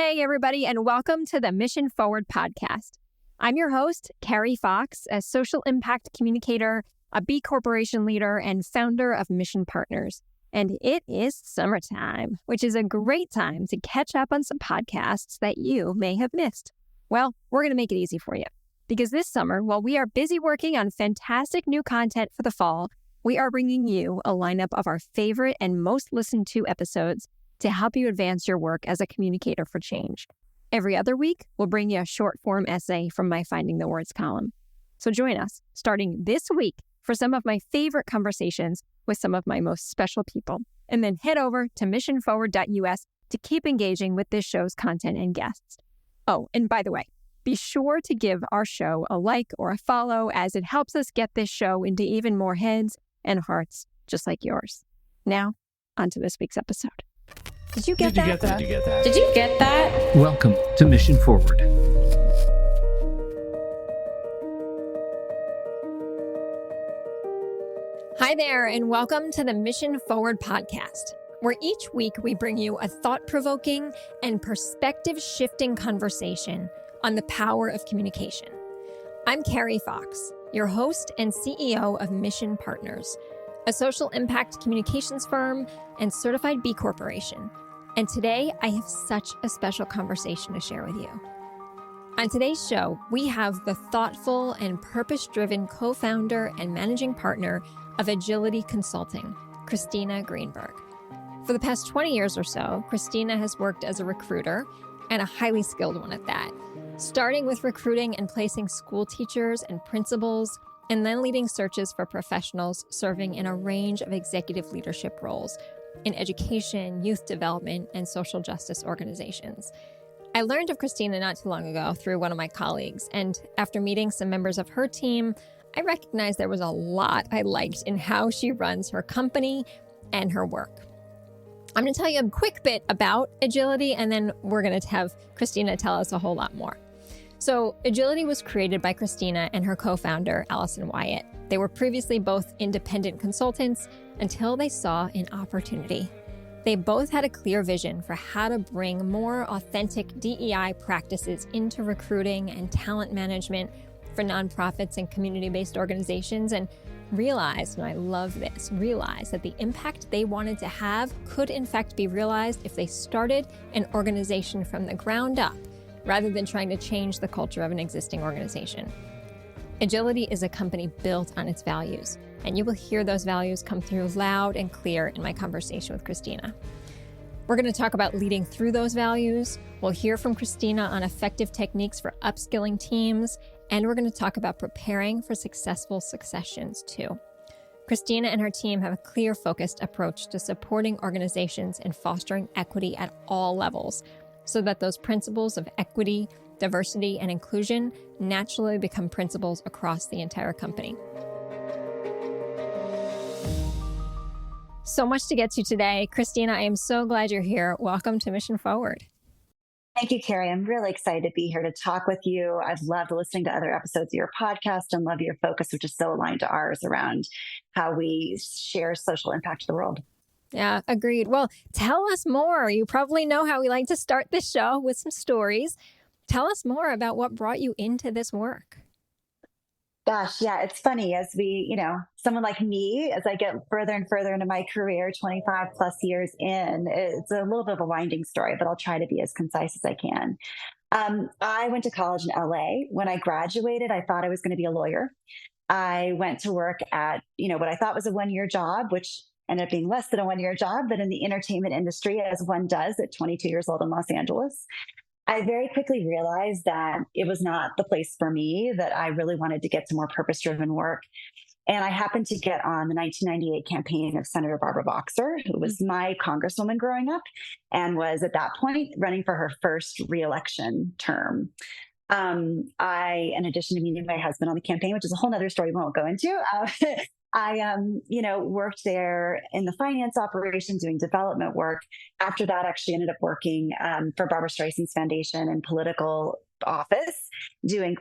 Hey, everybody, and welcome to the Mission Forward podcast. I'm your host, Carrie Fox, a social impact communicator, a B Corporation leader, and founder of Mission Partners. And it is summertime, which is a great time to catch up on some podcasts that you may have missed. Well, we're going to make it easy for you. Because this summer, while we are busy working on fantastic new content for the fall, we are bringing you a lineup of our favorite and most listened to episodes to help you advance your work as a communicator for change. Every other week, we'll bring you a short-form essay from my Finding the Words column. So join us, starting this week, for some of my favorite conversations with some of my most special people. And then head over to missionforward.us to keep engaging with this show's content and guests. Oh, and by the way, be sure to give our show a like or a follow, as it helps us get this show into even more heads and hearts just like yours. Now, on to this week's episode. Did you get that? Did you get that? Welcome to Mission Forward. Hi there, and welcome to the Mission Forward podcast, where each week we bring you a thought-provoking and perspective-shifting conversation on the power of communication. I'm Carrie Fox, your host and CEO of Mission Partners, a social impact communications firm and certified B Corporation. And today, I have such a special conversation to share with you. On today's show, we have the thoughtful and purpose-driven co-founder and managing partner of Edgility Consulting, Christina Greenberg. For the past 20 years or so, Christina has worked as a recruiter, and a highly skilled one at that, starting with recruiting and placing school teachers and principals, and then leading searches for professionals serving in a range of executive leadership roles in education, youth development, and social justice organizations. I learned of Christina not too long ago through one of my colleagues, and after meeting some members of her team, I recognized there was a lot I liked in how she runs her company and her work. I'm going to tell you a quick bit about Edgility, and then we're going to have Christina tell us a whole lot more. So Edgility was created by Christina and her co-founder, Allison Wyatt. They were previously both independent consultants until they saw an opportunity. They both had a clear vision for how to bring more authentic DEI practices into recruiting and talent management for nonprofits and community-based organizations, and realized, and I love this, realized that the impact they wanted to have could in fact be realized if they started an organization from the ground up, rather than trying to change the culture of an existing organization. Edgility is a company built on its values, and you will hear those values come through loud and clear in my conversation with Christina. We're going to talk about leading through those values. We'll hear from Christina on effective techniques for upskilling teams, and we're going to talk about preparing for successful successions too. Christina and her team have a clear, focused approach to supporting organizations and fostering equity at all levels, so that those principles of equity, diversity, and inclusion naturally become principles across the entire company. So much to get to today. Christina, I am so glad you're here. Welcome to Mission Forward. Thank you, Carrie. I'm really excited to be here to talk with you. I've loved listening to other episodes of your podcast and love your focus, which is so aligned to ours around how we share social impact to the world. Yeah, agreed. Well, tell us more. You probably know how we like to start this show with some stories. Tell us more about what brought you into this work. Gosh, yeah, it's funny as we, someone like me, as I get further and further into my career, 25 plus years in, it's a little bit of a winding story, but I'll try to be as concise as I can. I went to college in LA. When I graduated, I thought I was going to be a lawyer. I went to work at, what I thought was a one-year job, which ended up being less than a one-year job, but in the entertainment industry, as one does at 22 years old in Los Angeles. I very quickly realized that it was not the place for me, that I really wanted to get to more purpose-driven work. And I happened to get on the 1998 campaign of Senator Barbara Boxer, who was my congresswoman growing up and was at that point running for her first reelection term. In addition to meeting my husband on the campaign, which is a whole other story we won't go into, I worked there in the finance operation doing development work. After that, actually ended up working for Barbara Streisand's foundation in political office, doing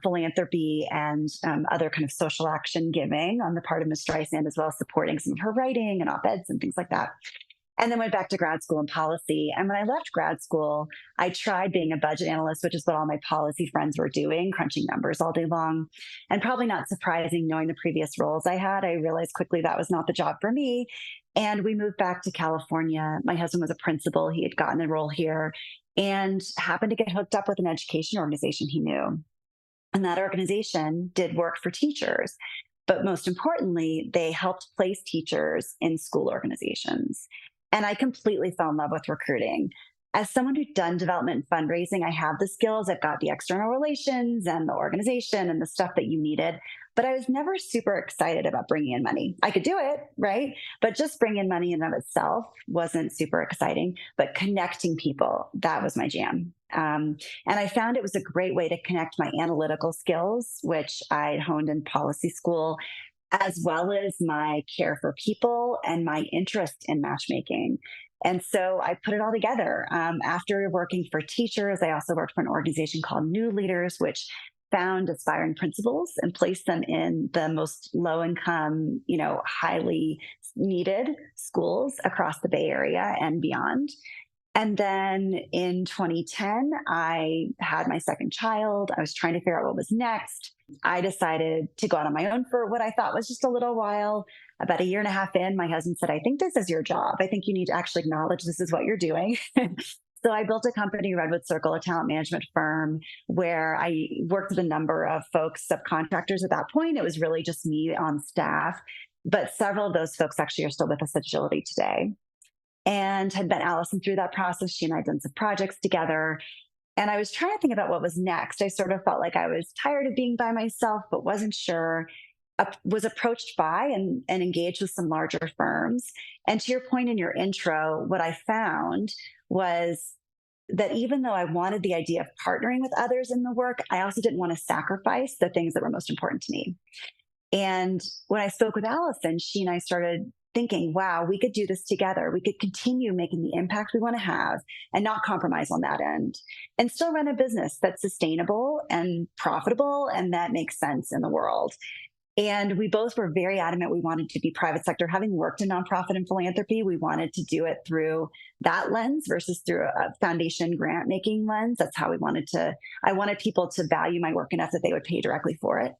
philanthropy and other kind of social action giving on the part of Ms. Streisand, as well as supporting some of her writing and op-eds and things like that. and then went back to grad school in policy. And when I left grad school, I tried being a budget analyst, which is what all my policy friends were doing, crunching numbers all day long. And probably not surprising, knowing the previous roles I had, I realized quickly that was not the job for me. And we moved back to California. My husband was a principal. He had gotten a role here and happened to get hooked up with an education organization he knew. And that organization did work for teachers. But most importantly, they helped place teachers in school organizations. And I completely fell in love with recruiting. As someone who'd done development and fundraising, I have the skills. I've got the external relations and the organization and the stuff that you needed. But I was never super excited about bringing in money. I could do it, right? But just bringing in money in and of itself wasn't super exciting. But connecting people, that was my jam. And I found it was a great way to connect my analytical skills, which I'd honed in policy school, as well as my care for people and my interest in matchmaking. And so I put it all together. After working for teachers, I also worked for an organization called New Leaders, which found aspiring principals and placed them in the most low income, highly needed schools across the Bay Area and beyond. And then in 2010, I had my second child. I was trying to figure out what was next. I decided to go out on my own for what I thought was just a little while. About a year and a half in, my husband said, I think this is your job. I think you need to actually acknowledge this is what you're doing. So I built a company, Redwood Circle, a talent management firm, where I worked with a number of folks, subcontractors at that point. It was really just me on staff. But several of those folks actually are still with us at Agility today, and had met Allison through that process. She and I had done some projects together. And I was trying to think about what was next. I sort of felt like I was tired of being by myself, but wasn't sure. Was approached by and engaged with some larger firms. And to your point in your intro, what I found was that even though I wanted the idea of partnering with others in the work, I also didn't want to sacrifice the things that were most important to me. And when I spoke with Allison, she and I started thinking, wow, we could do this together. We could continue making the impact we want to have and not compromise on that end, and still run a business that's sustainable and profitable and that makes sense in the world. And we both were very adamant we wanted to be private sector. Having worked in nonprofit and philanthropy, we wanted to do it through that lens versus through a foundation grant making lens. That's how I wanted people to value my work enough that they would pay directly for it.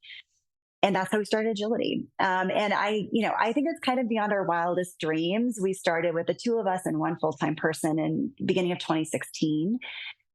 And that's how we started Agility. And I think it's kind of beyond our wildest dreams. We started with the two of us and one full-time person in the beginning of 2016.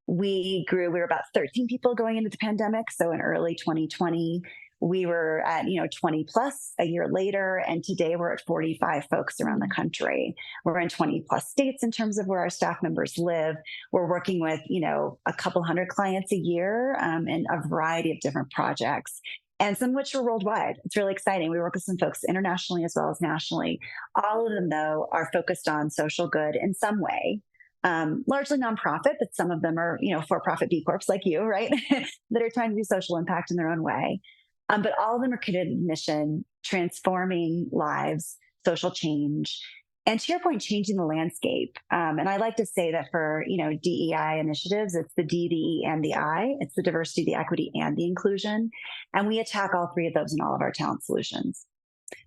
We grew. We were about 13 people going into the pandemic. So in early 2020, we were at 20 plus a year later, and today we're at 45 folks around the country. We're in 20 plus states in terms of where our staff members live. We're working with a couple hundred clients a year in a variety of different projects, and some of which are worldwide. It's really exciting. We work with some folks internationally as well as nationally. All of them, though, are focused on social good in some way. Largely nonprofit, but some of them are for-profit B Corps like you, right, that are trying to do social impact in their own way. But all of them are committed to mission, transforming lives, social change, and to your point, changing the landscape. And I like to say that for DEI initiatives, it's the D, the E, and the I. It's the diversity, the equity, and the inclusion. And we attack all three of those in all of our talent solutions.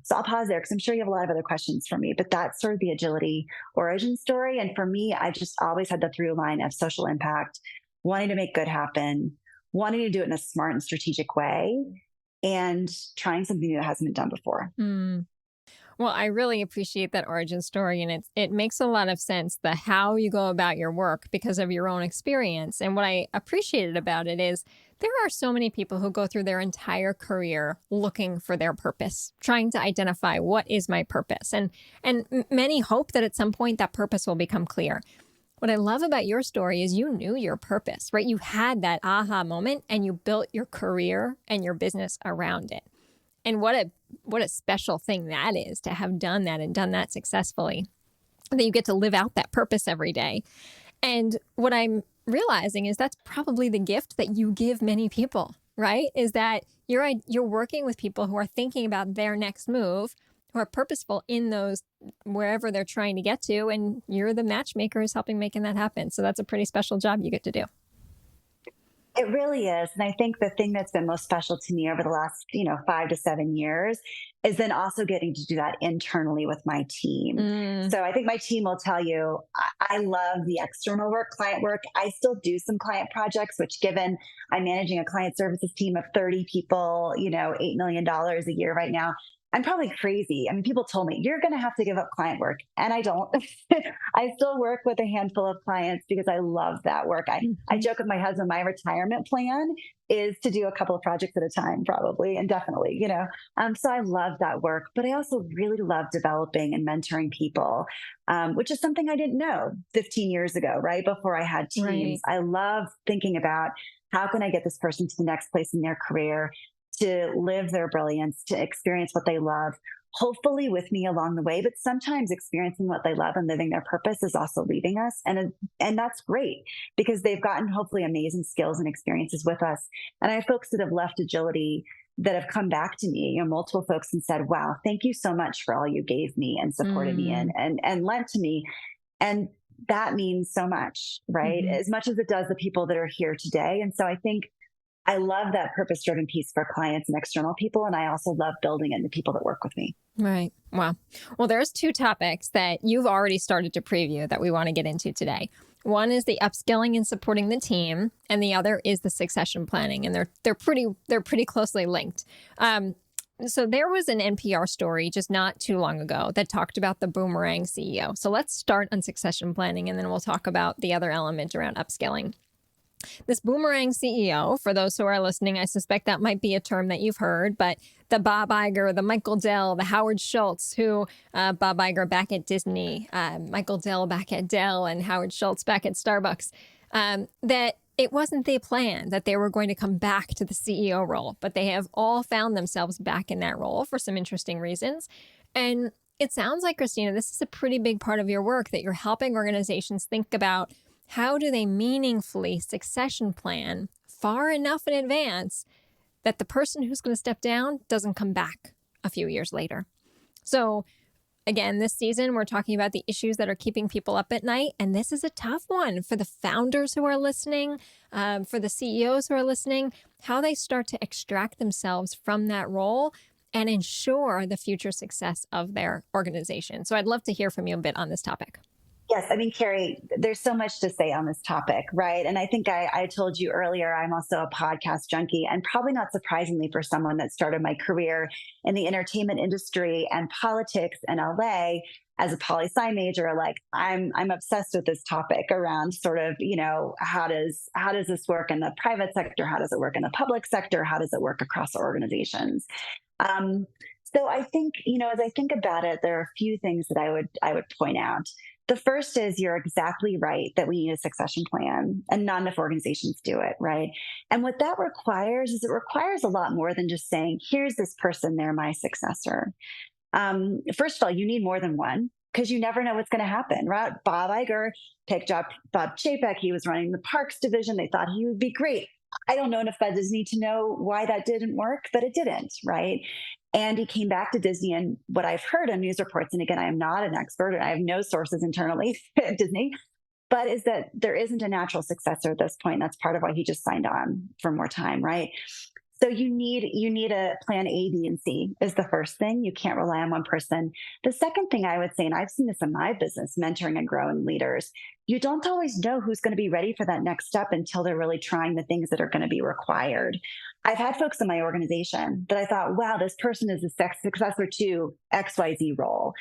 So I'll pause there because I'm sure you have a lot of other questions for me, but that's sort of the Agility origin story. And for me, I just always had the through line of social impact, wanting to make good happen, wanting to do it in a smart and strategic way, and trying something that hasn't been done before. Well, I really appreciate that origin story, and it makes a lot of sense, the how you go about your work because of your own experience. And what I appreciated about it is there are so many people who go through their entire career looking for their purpose, trying to identify what is my purpose. And many hope that at some point that purpose will become clear. What I love about your story is you knew your purpose, right? You had that aha moment and you built your career and your business around it. And what a special thing that is to have done that and done that successfully, that you get to live out that purpose every day. And what I'm realizing is that's probably the gift that you give many people, right? Is that you're working with people who are thinking about their next move, who are purposeful in those wherever they're trying to get to, and you're the matchmaker who's helping making that happen. So that's a pretty special job you get to do. It really is. And I think the thing that's been most special to me over the last, 5 to 7 years is then also getting to do that internally with my team. Mm, So I think my team will tell you, I love the external work, client work. I still do some client projects, which given I'm managing a client services team of 30 people, $8 million a year right now, I'm probably crazy. I mean, people told me, you're going to have to give up client work. And I don't. I still work with a handful of clients because I love that work. I mhm. joke with my husband, my retirement plan is to do a couple of projects at a time, probably, and definitely, So I love that work, but I also really love developing and mentoring people, which is something I didn't know 15 years ago, right? Before I had teams. Right. I love thinking about how can I get this person to the next place in their career, to live their brilliance, to experience what they love, hopefully with me along the way. But sometimes experiencing what they love and living their purpose is also leaving us. And that's great because they've gotten hopefully amazing skills and experiences with us. And I have folks that have left Edgility that have come back to me, multiple folks, and said, wow, thank you so much for all you gave me and supported me Mm, and lent to me. And that means so much, right? mhm. As much as it does the people that are here today. And so I think I love that purpose driven piece for clients and external people. And I also love building it in the people that work with me. Right. Wow. Well, there's two topics that you've already started to preview that we want to get into today. One is the upskilling and supporting the team, and the other is the succession planning, and they're pretty closely linked. So there was an NPR story just not too long ago that talked about the Boomerang CEO. So let's start on succession planning, and then we'll talk about the other element around upskilling. This Boomerang CEO, for those who are listening, I suspect that might be a term that you've heard, but the Bob Iger, the Michael Dell, the Howard Schultz, Bob Iger back at Disney, Michael Dell back at Dell, and Howard Schultz back at Starbucks, that it wasn't their plan that they were going to come back to the CEO role, but they have all found themselves back in that role for some interesting reasons. And it sounds like, Christina, this is a pretty big part of your work, that you're helping organizations think about how do they meaningfully succession plan far enough in advance that the person who's going to step down doesn't come back a few years later. So again, this season, we're talking about the issues that are keeping people up at night. And this is a tough one for the founders who are listening, for the CEOs who are listening, how they start to extract themselves from that role and ensure the future success of their organization. So I'd love to hear from you a bit on this topic. Yes, I mean, Carrie, there's so much to say on this topic, right? And I think I told you earlier, I'm also a podcast junkie, and probably not surprisingly for someone that started my career in the entertainment industry and politics in LA as a poli sci major. Like I'm obsessed with this topic around sort of, how does this work in the private sector? How does it work in the public sector? How does it work across organizations? Um, so I think, as I think about it, there are a few things that I would point out. The first is you're exactly right that we need a succession plan, and not enough organizations do it, right? And what that requires is it requires a lot more than just saying, here's this person, they're my successor. First of all, you need more than one because you never know what's going to happen, right? Bob Iger picked up Bob Chapek. He was running the parks division. They thought he would be great. I don't know enough about Disney to know why that didn't work, but it didn't, right? And he came back to Disney. And what I've heard on news reports, and again, I am not an expert and I have no sources internally at Disney, but is that there isn't a natural successor at this point. That's part of why he just signed on for more time, right? So you need a plan A, B, and C is the first thing. You can't rely on one person. The second thing I would say, and I've seen this in my business, mentoring and growing leaders, you don't always know who's going to be ready for that next step until they're really trying the things that are going to be required. I've had folks in my organization that I thought, wow, this person is a successor to XYZ role.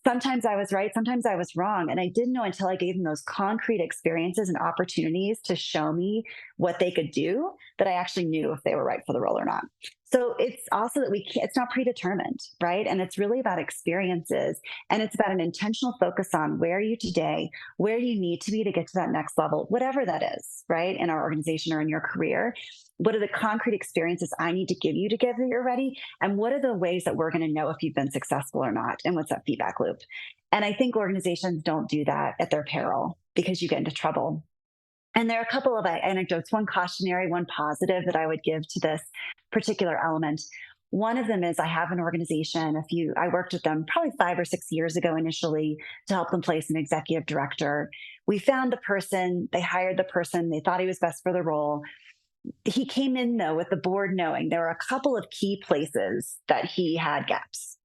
Sometimes I was right, sometimes I was wrong. And I didn't know until I gave them those concrete experiences and opportunities to show me what they could do that I actually knew if they were right for the role or not. So it's also that it's not predetermined, right? And it's really about experiences. And it's about an intentional focus on where are you today, where you need to be to get to that next level, whatever that is, right? In our organization or in your career. What are the concrete experiences I need to give you to get that you're ready? And what are the ways that we're going to know if you've been successful or not? And what's that feedback loop? And I think organizations don't do that at their peril because you get into trouble. And there are a couple of anecdotes, one cautionary, one positive that I would give to this particular element. One of them is I have an organization, I worked with them probably 5 or 6 years ago initially to help them place an executive director. We found the person, they hired the person, they thought he was best for the role. He came in, though, with the board knowing there were a couple of key places that he had gaps.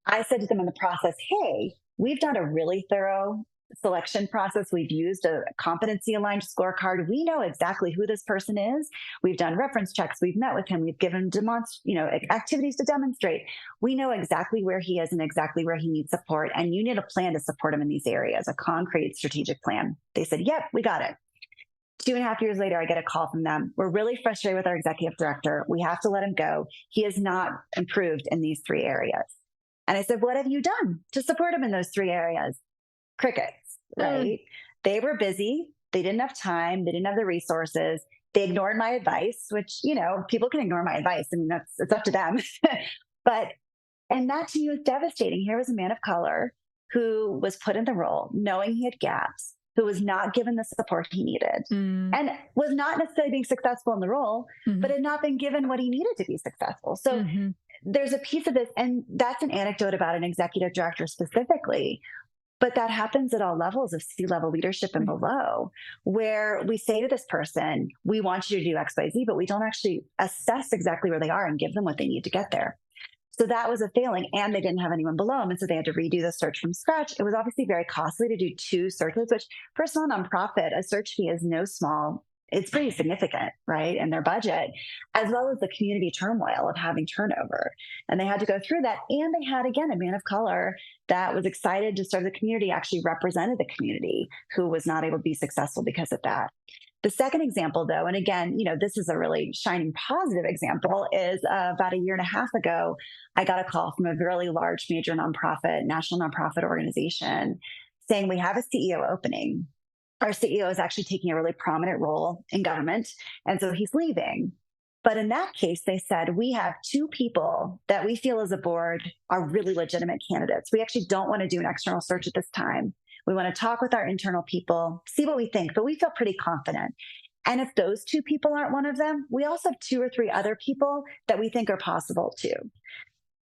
I said to them in the process, hey, we've done a really thorough selection process. We've used a competency aligned scorecard. We know exactly who this person is. We've done reference checks. We've met with him. We've given activities to demonstrate. We know exactly where he is and exactly where he needs support. And you need a plan to support him in these areas, a concrete strategic plan. They said, yep, we got it. 2.5 years later, I get a call from them. We're really frustrated with our executive director. We have to let him go. He has not improved in these 3 areas. And I said, what have you done to support him in those 3 areas? Crickets, right? They were busy. They didn't have time. They didn't have the resources. They ignored my advice, which, people can ignore my advice. I mean, it's up to them. And that to me was devastating. Here was a man of color who was put in the role knowing he had gaps, who was not given the support he needed and was not necessarily being successful in the role, but had not been given what he needed to be successful. So there's a piece of this, and that's an anecdote about an executive director specifically, but that happens at all levels of C-level leadership and below, where we say to this person, we want you to do X, Y, Z, but we don't actually assess exactly where they are and give them what they need to get there. So that was a failing, and they didn't have anyone below them. And so they had to redo the search from scratch. It was obviously very costly to do 2 searches, which for a small nonprofit, a search fee is no small. It's pretty significant, right, in their budget, as well as the community turmoil of having turnover. And they had to go through that. And they had, again, a man of color that was excited to serve the community, actually represented the community, who was not able to be successful because of that. The second example, though, and again, this is a really shining positive example, is about 1.5 years ago, I got a call from a really large, major national nonprofit organization saying, we have a CEO opening. Our CEO is actually taking a really prominent role in government, and so he's leaving. But in that case, they said, we have 2 people that we feel as a board are really legitimate candidates. We actually don't want to do an external search at this time. We want to talk with our internal people, see what we think, but we feel pretty confident. And if those 2 people aren't one of them, we also have 2 or 3 other people that we think are possible too.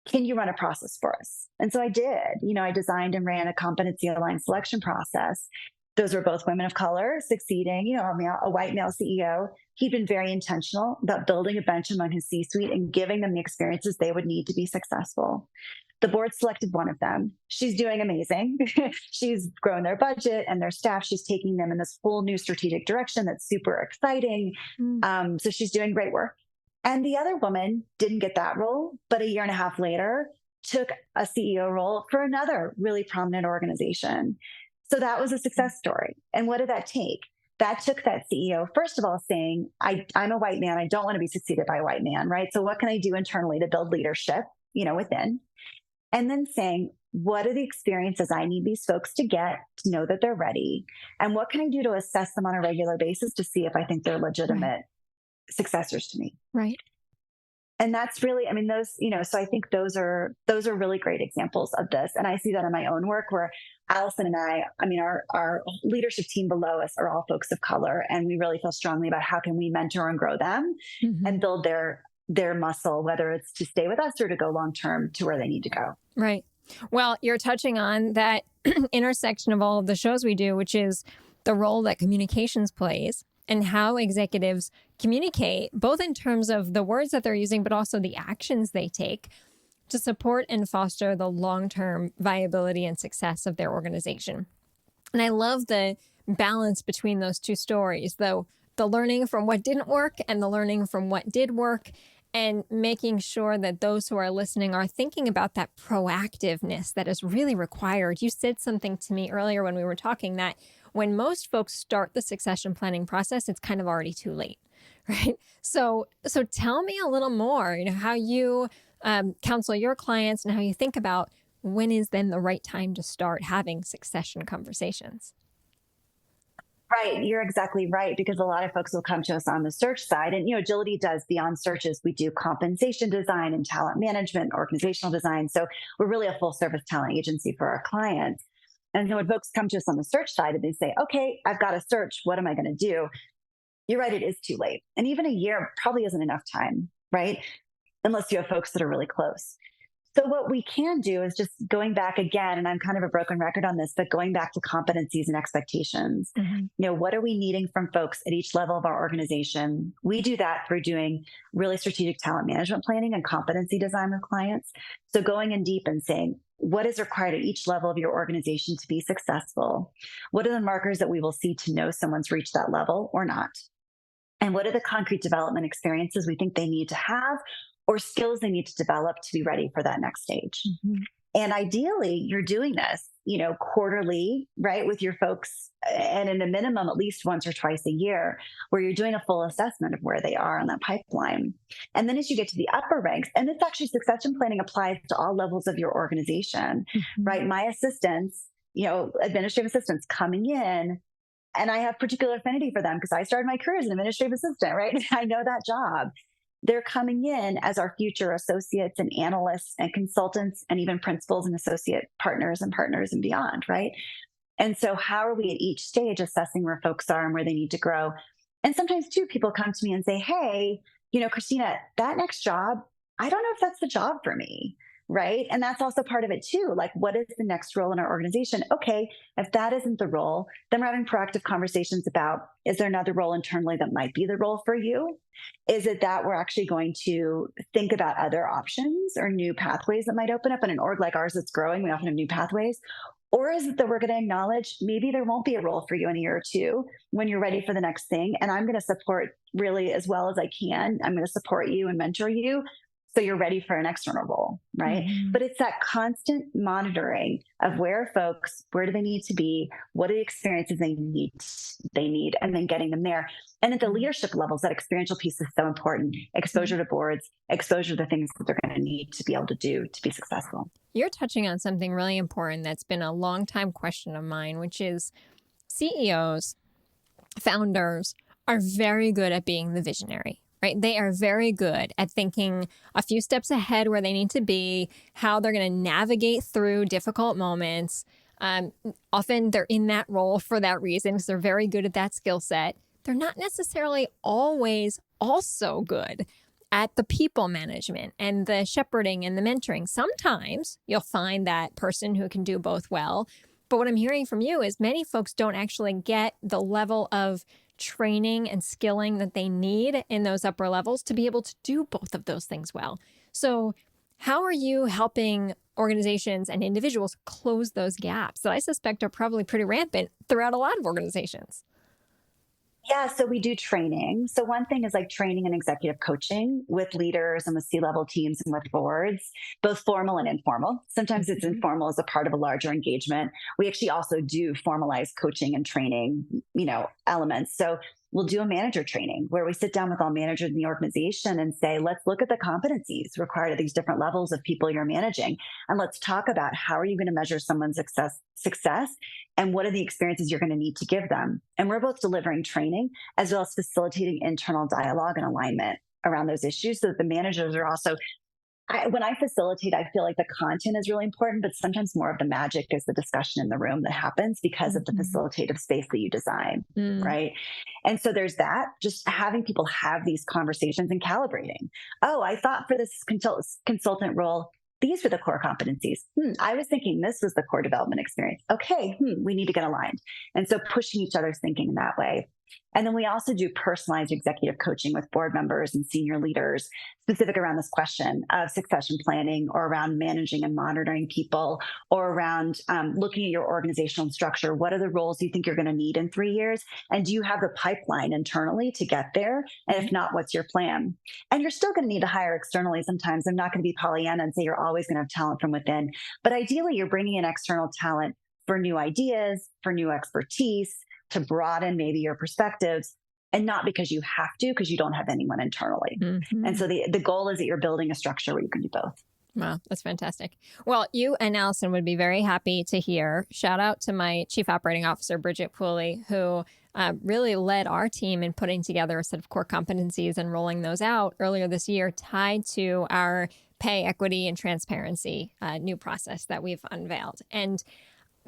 Can you run a process for us? And so I did. I designed and ran a competency aligned selection process. Those were both women of color succeeding, a white male CEO. He'd been very intentional about building a bench among his C-suite and giving them the experiences they would need to be successful. The board selected one of them. She's doing amazing. She's grown their budget and their staff. She's taking them in this whole new strategic direction that's super exciting. So she's doing great work. And the other woman didn't get that role, but 1.5 years later, took a CEO role for another really prominent organization. So that was a success story. And what did that take? That took that CEO, first of all, saying, I'm a white man. I don't want to be succeeded by a white man, right? So what can I do internally to build leadership, within? And then saying, what are the experiences I need these folks to get to know that they're ready? And what can I do to assess them on a regular basis to see if I think they're legitimate successors to me? Right. And that's really, those, so I think those are really great examples of this. And I see that in my own work where Allison and our leadership team below us are all folks of color. And we really feel strongly about how can we mentor and grow them and build their muscle, whether it's to stay with us or to go long-term to where they need to go. Right. Well, you're touching on that intersection of all of the shows we do, which is the role that communications plays and how executives communicate, both in terms of the words that they're using, but also the actions they take to support and foster the long-term viability and success of their organization. And I love the balance between those 2 stories, though, the learning from what didn't work and the learning from what did work, and making sure that those who are listening are thinking about that proactiveness that is really required. You said something to me earlier when we were talking that when most folks start the succession planning process, it's kind of already too late, right? So tell me a little more, how you counsel your clients and how you think about when is then the right time to start having succession conversations. Right. You're exactly right, because a lot of folks will come to us on the search side. And, Edgility does beyond searches. We do compensation design and talent management, organizational design. So we're really a full service talent agency for our clients. And so when folks come to us on the search side and they say, okay, I've got a search, what am I going to do? You're right, it is too late. And even 1 year probably isn't enough time, right? Unless you have folks that are really close. So what we can do is just going back again, and I'm kind of a broken record on this, but going back to competencies and expectations. What are we needing from folks at each level of our organization? We do that through doing really strategic talent management planning and competency design with clients. So going in deep and saying, what is required at each level of your organization to be successful? What are the markers that we will see to know someone's reached that level or not? And what are the concrete development experiences we think they need to have or skills they need to develop to be ready for that next stage? And ideally, you're doing this, quarterly, right, with your folks, and in a minimum, at least once or twice a year, where you're doing a full assessment of where they are on that pipeline. And then as you get to the upper ranks, and this actually succession planning applies to all levels of your organization, right? My assistants, administrative assistants coming in, and I have particular affinity for them because I started my career as an administrative assistant, right? I know that job. They're coming in as our future associates and analysts and consultants and even principals and associate partners and beyond, right? And so how are we at each stage assessing where folks are and where they need to grow? And sometimes too, people come to me and say, hey, Christina, that next job, I don't know if that's the job for me. Right. And that's also part of it too. Like, what is the next role in our organization? Okay, if that isn't the role, then we're having proactive conversations about, is there another role internally that might be the role for you? Is it that we're actually going to think about other options or new pathways that might open up in an org like ours that's growing? We often have new pathways. Or is it that we're going to acknowledge maybe there won't be a role for you in a year or two when you're ready for the next thing? And I'm going to support really as well as I can. I'm going to support you and mentor you so you're ready for an external role, right? But it's that constant monitoring of where do they need to be? What are the experiences they need, and then getting them there. And at the leadership levels, that experiential piece is so important. Exposure to boards, exposure to things that they're going to need to be able to do to be successful. You're touching on something really important that's been a long time question of mine, which is CEOs, founders are very good at being the visionary. Right? They are very good at thinking a few steps ahead where they need to be, how they're going to navigate through difficult moments. Often they're in that role for that reason because they're very good at that skill set. They're not necessarily always also good at the people management and the shepherding and the mentoring. Sometimes you'll find that person who can do both well. But what I'm hearing from you is many folks don't actually get the level of training and skilling that they need in those upper levels to be able to do both of those things well. So how are you helping organizations and individuals close those gaps that I suspect are probably pretty rampant throughout a lot of organizations? Yeah, so we do training. So one thing is like training and executive coaching with leaders and with C-level teams and with boards, both formal and informal. Sometimes it's informal as a part of a larger engagement. We actually also do formalized coaching and training, elements. So we'll do a manager training where we sit down with all managers in the organization and say, let's look at the competencies required at these different levels of people you're managing. And let's talk about how are you going to measure someone's success and what are the experiences you're going to need to give them. And we're both delivering training as well as facilitating internal dialogue and alignment around those issues so that the managers are also, when I facilitate, I feel like the content is really important, but sometimes more of the magic is the discussion in the room that happens because of the facilitative space that you design, right? And so there's that, just having people have these conversations and calibrating. Oh, I thought for this consultant role, these were the core competencies. I was thinking this was the core development experience. Okay, we need to get aligned. And so pushing each other's thinking in that way. And then we also do personalized executive coaching with board members and senior leaders, specific around this question of succession planning or around managing and monitoring people or around looking at your organizational structure. What are the roles you think you're going to need in 3 years? And do you have the pipeline internally to get there? And if not, what's your plan? And you're still going to need to hire externally sometimes. I'm not going to be Pollyanna and say you're always going to have talent from within. But ideally, you're bringing in external talent for new ideas, for new expertise, to broaden maybe your perspectives, and not because you have to, because you don't have anyone internally. And so the goal is that you're building a structure where you can do both. Wow, that's fantastic. Well, you and Allison would be very happy to hear. Shout out to my Chief Operating Officer, Bridget Pooley, who really led our team in putting together a set of core competencies and rolling those out earlier this year, tied to our pay equity and transparency new process that we've unveiled. And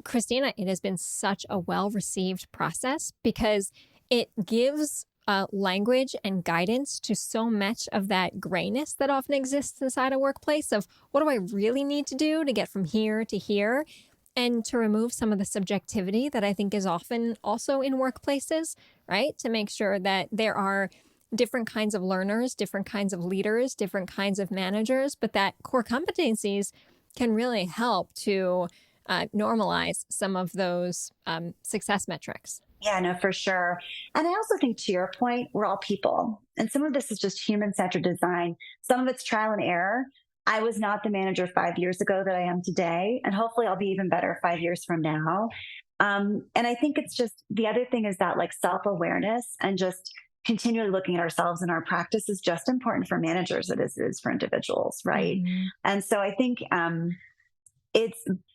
Christina, it has been such a well-received process because it gives language and guidance to so much of that grayness that often exists inside a workplace of what do I really need to do to get from here to here, and to remove some of the subjectivity that I think is often also in workplaces, right? To make sure that there are different kinds of learners, different kinds of leaders, different kinds of managers, but that core competencies can really help to normalize some of those success metrics. Yeah, no, for sure. And I also think, to your point, we're all people. And some of this is just human-centered design. Some of it's trial and error. I was not the manager 5 years ago that I am today. And hopefully I'll be even better 5 years from now. And I think it's just, the other thing is that like self-awareness and just continually looking at ourselves and our practice is just important for managers as it is for individuals, right? Mm-hmm. And so I think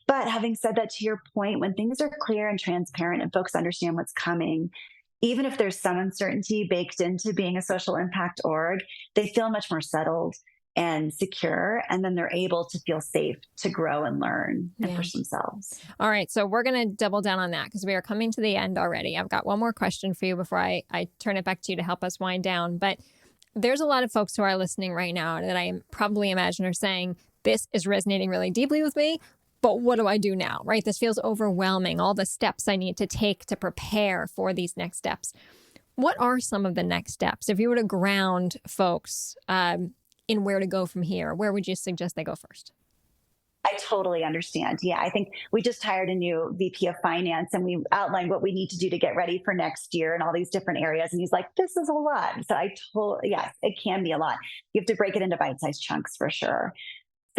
but having said that, to your point, when things are clear and transparent and folks understand what's coming, even if there's some uncertainty baked into being a social impact org, they feel much more settled and secure, and then they're able to feel safe to grow and learn and push themselves. All right, so we're going to double down on that because we are coming to the end already. I've got one more question for you before I turn it back to you to help us wind down. But there's a lot of folks who are listening right now that I probably imagine are saying, this is resonating really deeply with me, but what do I do now, right? This feels overwhelming, all the steps I need to take to prepare for these next steps. What are some of the next steps? If you were to ground folks in where to go from here, where would you suggest they go first? I totally understand. Yeah, I think we just hired a new VP of finance and we outlined what we need to do to get ready for next year and all these different areas. And he's like, this is a lot. So yes, it can be a lot. You have to break it into bite-sized chunks for sure.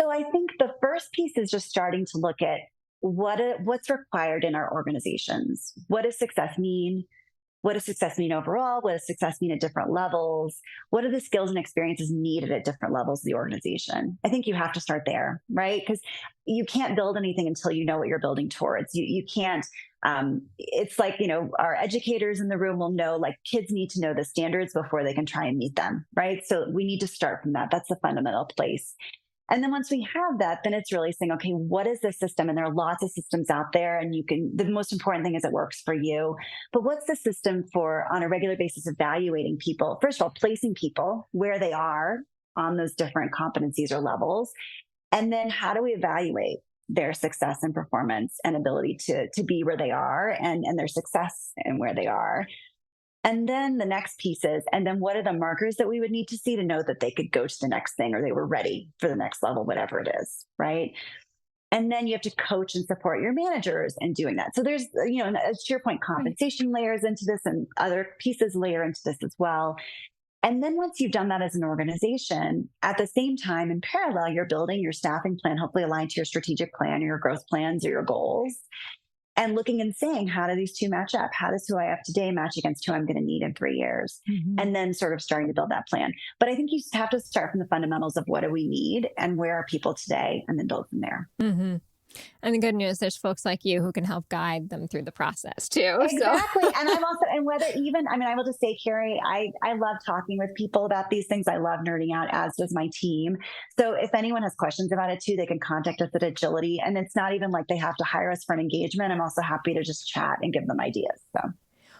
So I think the first piece is just starting to look at what's required in our organizations. What does success mean? What does success mean overall? What does success mean at different levels? What are the skills and experiences needed at different levels of the organization? I think you have to start there, right? Because you can't build anything until you know what you're building towards. You can't, it's like, our educators in the room will know, like, kids need to know the standards before they can try and meet them, right? So we need to start from that. That's the fundamental place. And then once we have that, then it's really saying, okay, what is the system? And there are lots of systems out there, and the most important thing is it works for you. But what's the system for, on a regular basis, evaluating people? First of all, placing people where they are on those different competencies or levels. And then how do we evaluate their success and performance and ability to be where they are and their success and where they are? And then the next piece is, and then what are the markers that we would need to see to know that they could go to the next thing or they were ready for the next level, whatever it is, right? And then you have to coach and support your managers in doing that. So there's, to your point, compensation layers into this and other pieces layer into this as well. And then once you've done that as an organization, at the same time, in parallel, you're building your staffing plan, hopefully aligned to your strategic plan or your growth plans or your goals. And looking and saying, how do these two match up? How does who I have today match against who I'm going to need in 3 years? Mm-hmm. And then sort of starting to build that plan. But I think you have to start from the fundamentals of what do we need and where are people today, and then build from there. Mm-hmm. And the good news, there's folks like you who can help guide them through the process too. Exactly. And I'm also, and whether even, I will just say, Carrie, I love talking with people about these things. I love nerding out, as does my team. So if anyone has questions about it too, they can contact us at Edgility. And it's not even like they have to hire us for an engagement. I'm also happy to just chat and give them ideas. So.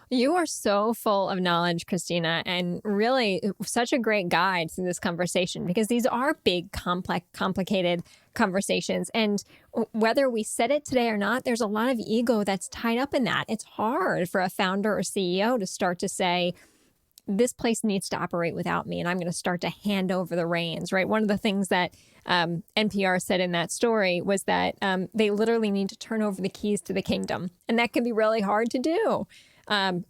You are so full of knowledge, Christina, and really such a great guide through this conversation, because these are big, complicated conversations. And whether we said it today or not, there's a lot of ego that's tied up in that. It's hard for a founder or CEO to start to say, this place needs to operate without me, and I'm going to start to hand over the reins, right? One of the things that NPR said in that story was that they literally need to turn over the keys to the kingdom. And that can be really hard to do.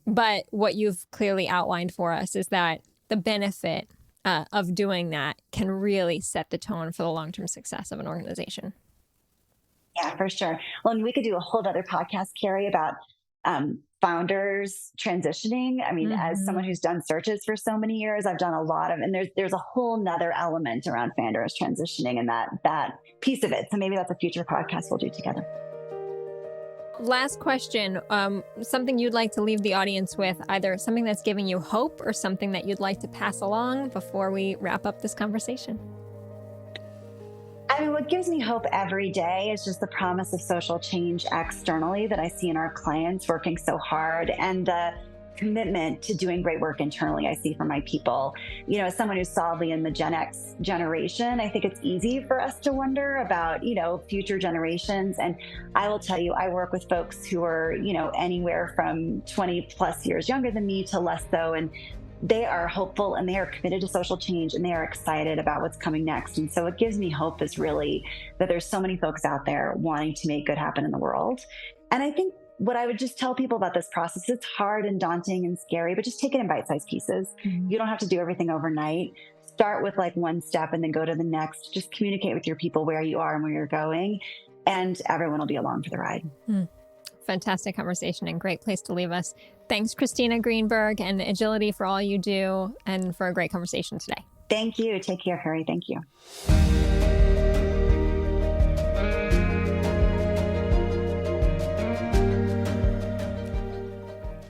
But what you've clearly outlined for us is that the benefit of doing that can really set the tone for the long-term success of an organization. Yeah, for sure. Well, and we could do a whole other podcast, Carrie, about founders transitioning. As someone who's done searches for so many years, I've done a lot of, and there's a whole nother element around founders transitioning and that piece of it. So maybe that's a future podcast we'll do together. Last question, something you'd like to leave the audience with, either something that's giving you hope or something that you'd like to pass along before we wrap up this conversation. What gives me hope every day is just the promise of social change externally that I see in our clients working so hard, and the commitment to doing great work internally I see from my people. As someone who's solidly in the Gen X generation, I think it's easy for us to wonder about, future generations. And I will tell you, I work with folks who are, anywhere from 20 plus years younger than me to less so. And they are hopeful and they are committed to social change and they are excited about what's coming next. And so what gives me hope is really that there's so many folks out there wanting to make good happen in the world. And I think what I would just tell people about this process, it's hard and daunting and scary, but just take it in bite-sized pieces. Mm-hmm. You don't have to do everything overnight. Start with like one step and then go to the next. Just communicate with your people where you are and where you're going, and everyone will be along for the ride. Fantastic conversation and great place to leave us. Thanks, Christina Greenberg and Edgility, for all you do and for a great conversation today. Thank you. Take care, Carrie. Thank you.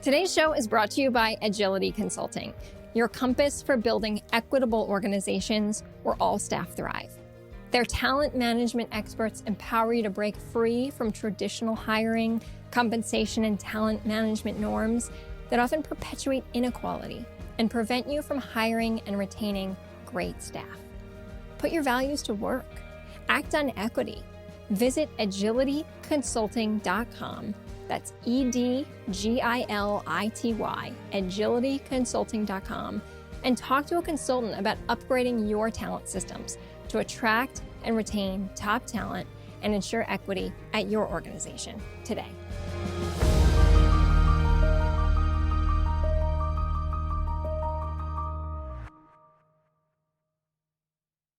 Today's show is brought to you by Edgility Consulting, your compass for building equitable organizations where all staff thrive. Their talent management experts empower you to break free from traditional hiring, compensation, and talent management norms that often perpetuate inequality and prevent you from hiring and retaining great staff. Put your values to work. Act on equity. Visit edgilityconsulting.com. That's EDGILITY, edgilityconsulting.com, and talk to a consultant about upgrading your talent systems to attract and retain top talent and ensure equity at your organization today.